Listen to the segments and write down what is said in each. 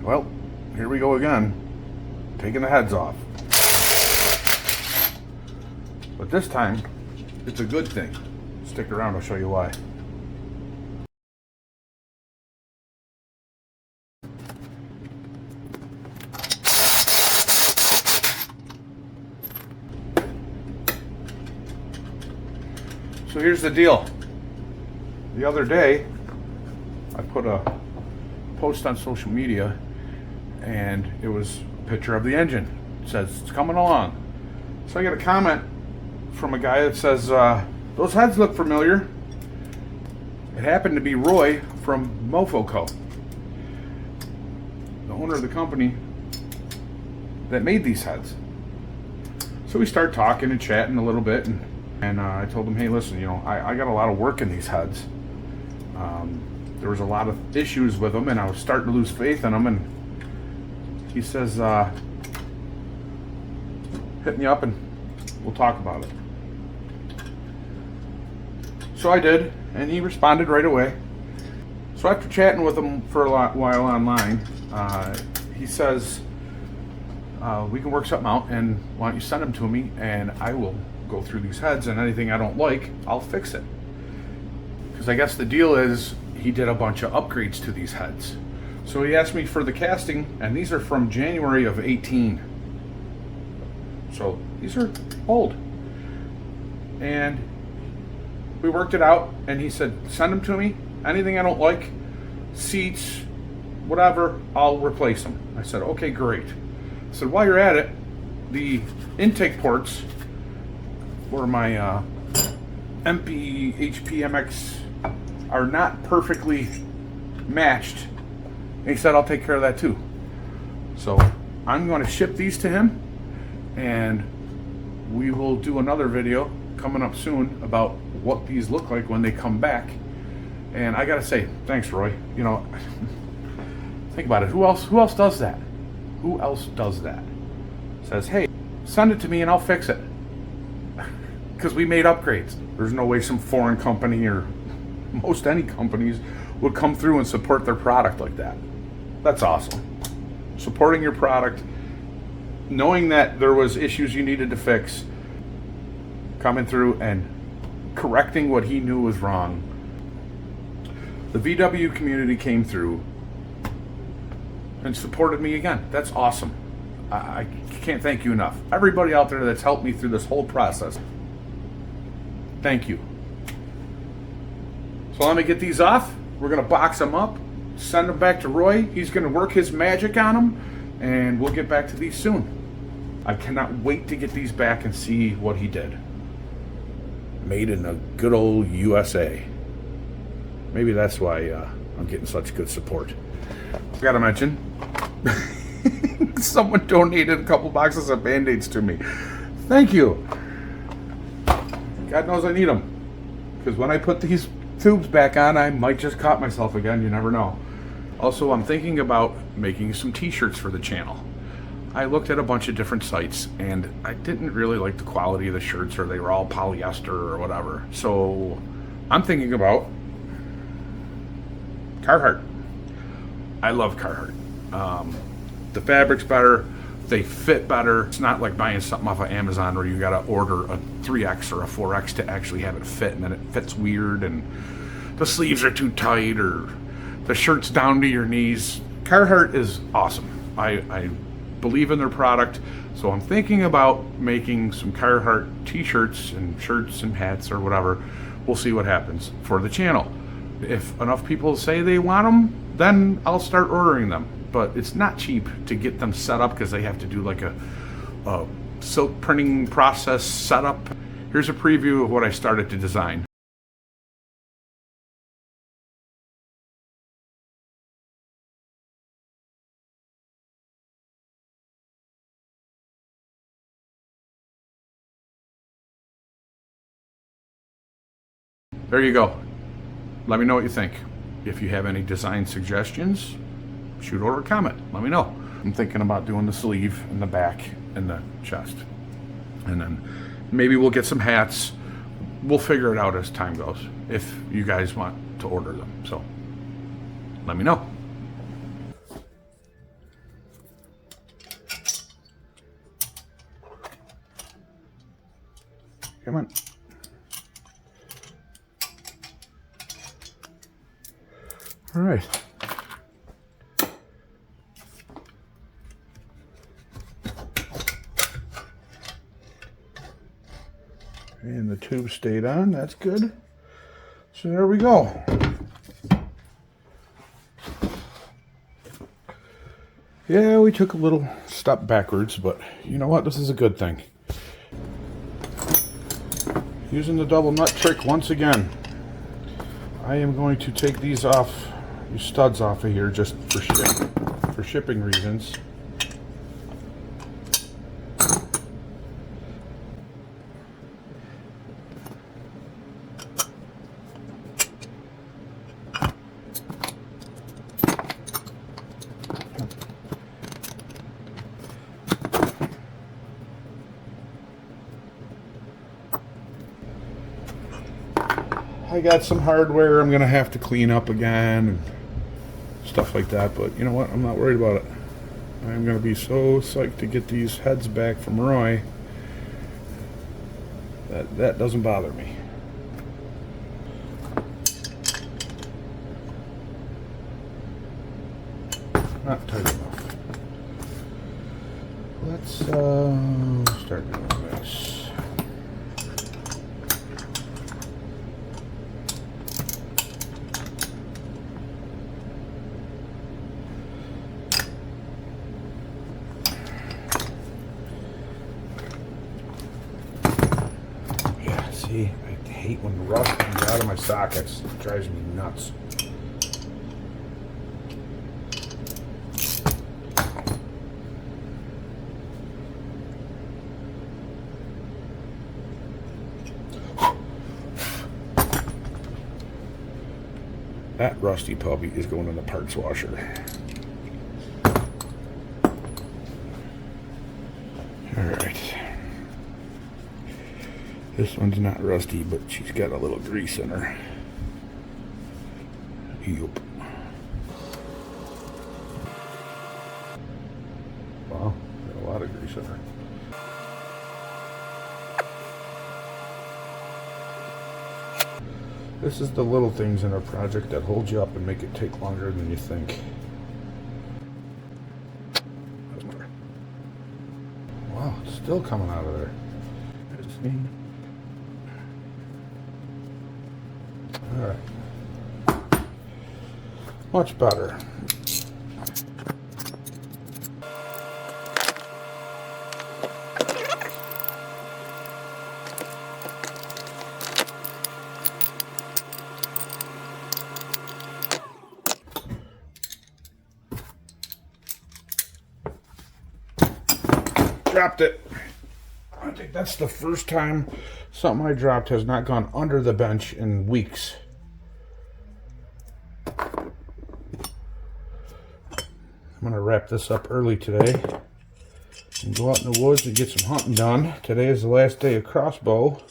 Well, here we go again, taking the heads off. But this time, it's a good thing. Stick around, I'll show you why. So here's the deal. The other day, I put a post on social media, and it was a picture of the engine. It says, it's coming along. So I get a comment from a guy that says, those heads look familiar. It happened to be Roy from MOFOCO, the owner of the company that made these heads. So we start talking and chatting a little bit, and I told him, hey, listen, you know, I got a lot of work in these heads. There was a lot of issues with them, and I was starting to lose faith in them. And he says, hit me up and we'll talk about it. So I did, and he responded right away. So after chatting with him for a while online, he says, we can work something out, and why don't you send them to me, and I will go through these heads, and anything I don't like, I'll fix it. Because I guess the deal is he did a bunch of upgrades to these heads. So he asked me for the casting, and these are from January of 18. So these are old. And we worked it out, and he said, send them to me. Anything I don't like, seats, whatever, I'll replace them. I said, okay, great. I said, while you're at it, the intake ports where my MP HP MX are not perfectly matched. And he said, I'll take care of that too. So I'm going to ship these to him, and we will do another video coming up soon about what these look like when they come back. And I gotta say, thanks, Roy. You know, think about it. Who else does that? Who else does that? Says, hey, send it to me and I'll fix it. Because we made upgrades. There's no way some foreign company or most any companies would come through and support their product like that. That's awesome. Supporting your product, knowing that there was issues you needed to fix, coming through and correcting what he knew was wrong. The VW community came through and supported me again. That's awesome. I can't thank you enough. Everybody out there that's helped me through this whole process, thank you. So let me get these off. We're going to box them up, send them back to Roy. He's going to work his magic on them, and we'll get back to these soon. I cannot wait to get these back and see what he did. Made in the good old USA. Maybe that's why I'm getting such good support. Forgot to mention, someone donated a couple boxes of Band-Aids to me. Thank you. God knows I need them. Because when I put these tubes back on, I might just cut myself again. You never know. Also, I'm thinking about making some t-shirts for the channel. I looked at a bunch of different sites, and I didn't really like the quality of the shirts, or they were all polyester or whatever. So I'm thinking about Carhartt. I love Carhartt. The fabric's better, they fit better. It's not like buying something off of Amazon where you gotta order a 3X or a 4X to actually have it fit, and then it fits weird, and the sleeves are too tight, or the shirt's down to your knees. Carhartt is awesome. I believe in their product, so I'm thinking about making some Carhartt t-shirts and shirts and hats or whatever. We'll see what happens for the channel. If enough people say they want them, then I'll start ordering them. But it's not cheap to get them set up, because they have to do like a silk printing process setup. Here's a preview of what I started to design. There you go. Let me know what you think. If you have any design suggestions, shoot over a comment. Let me know. I'm thinking about doing the sleeve and the back and the chest. And then maybe we'll get some hats. We'll figure it out as time goes, if you guys want to order them. So let me know. Come on. All right. And the tube stayed on. That's good. So there we go. Yeah, we took a little step backwards, but you know what? This is a good thing. Using the double nut trick once again. I am going to take these off, these studs off of here just for shipping reasons. I got some hardware I'm gonna have to clean up again and stuff like that, but you know what? I'm not worried about it. I'm gonna be so psyched to get these heads back from Roy that doesn't bother me. Not tight enough. Let's start doing this. See, I hate when the rust comes out of my sockets. It drives me nuts. That rusty puppy is going in the parts washer. Alright. This one's not rusty, but she's got a little grease in her. Yup. Wow, got a lot of grease in her. This is the little things in a project that hold you up and make it take longer than you think. Wow, it's still coming out of there. Alright. Much better. Dropped it. I think that's the first time something I dropped has not gone under the bench in weeks. I'm going to wrap this up early today and go out in the woods and get some hunting done. Today is the last day of crossbow.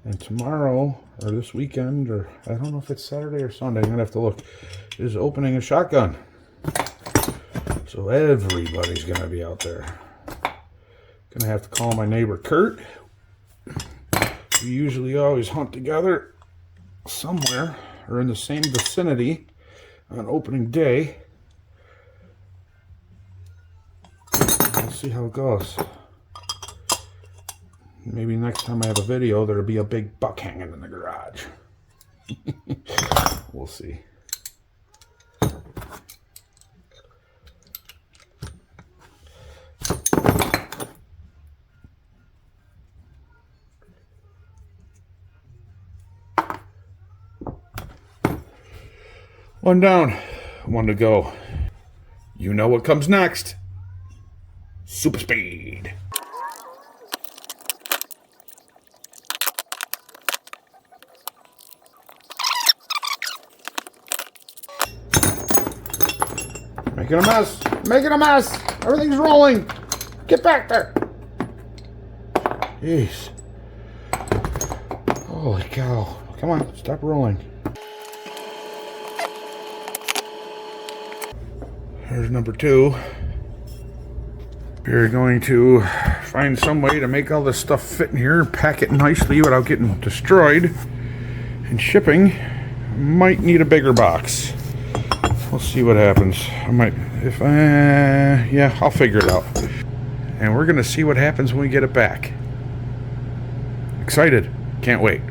And tomorrow, or this weekend, or I don't know if it's Saturday or Sunday, I'm going to have to look, is opening a shotgun. So everybody's going to be out there. Going to have to call my neighbor Kurt. We usually always hunt together somewhere or in the same vicinity on opening day. We'll see how it goes. Maybe next time I have a video, there'll be a big buck hanging in the garage. We'll see. One down, one to go. You know what comes next. Super speed. Making a mess. Making a mess. Everything's rolling. Get back there. Jeez. Holy cow. Come on, stop rolling. Here's number 2. We're going to find some way to make all this stuff fit in here and pack it nicely without getting destroyed. And shipping, might need a bigger box. We'll see what happens. I might, yeah, I'll figure it out. And we're gonna see what happens when we get it back. Excited, can't wait.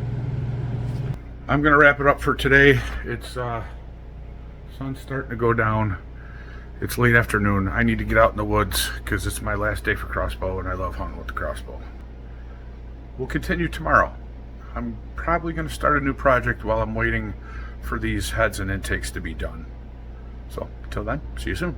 I'm gonna wrap it up for today. It's sun's starting to go down. It's late afternoon. I need to get out in the woods because it's my last day for crossbow and I love hunting with the crossbow. We'll continue tomorrow. I'm probably going to start a new project while I'm waiting for these heads and intakes to be done. So, until then, see you soon.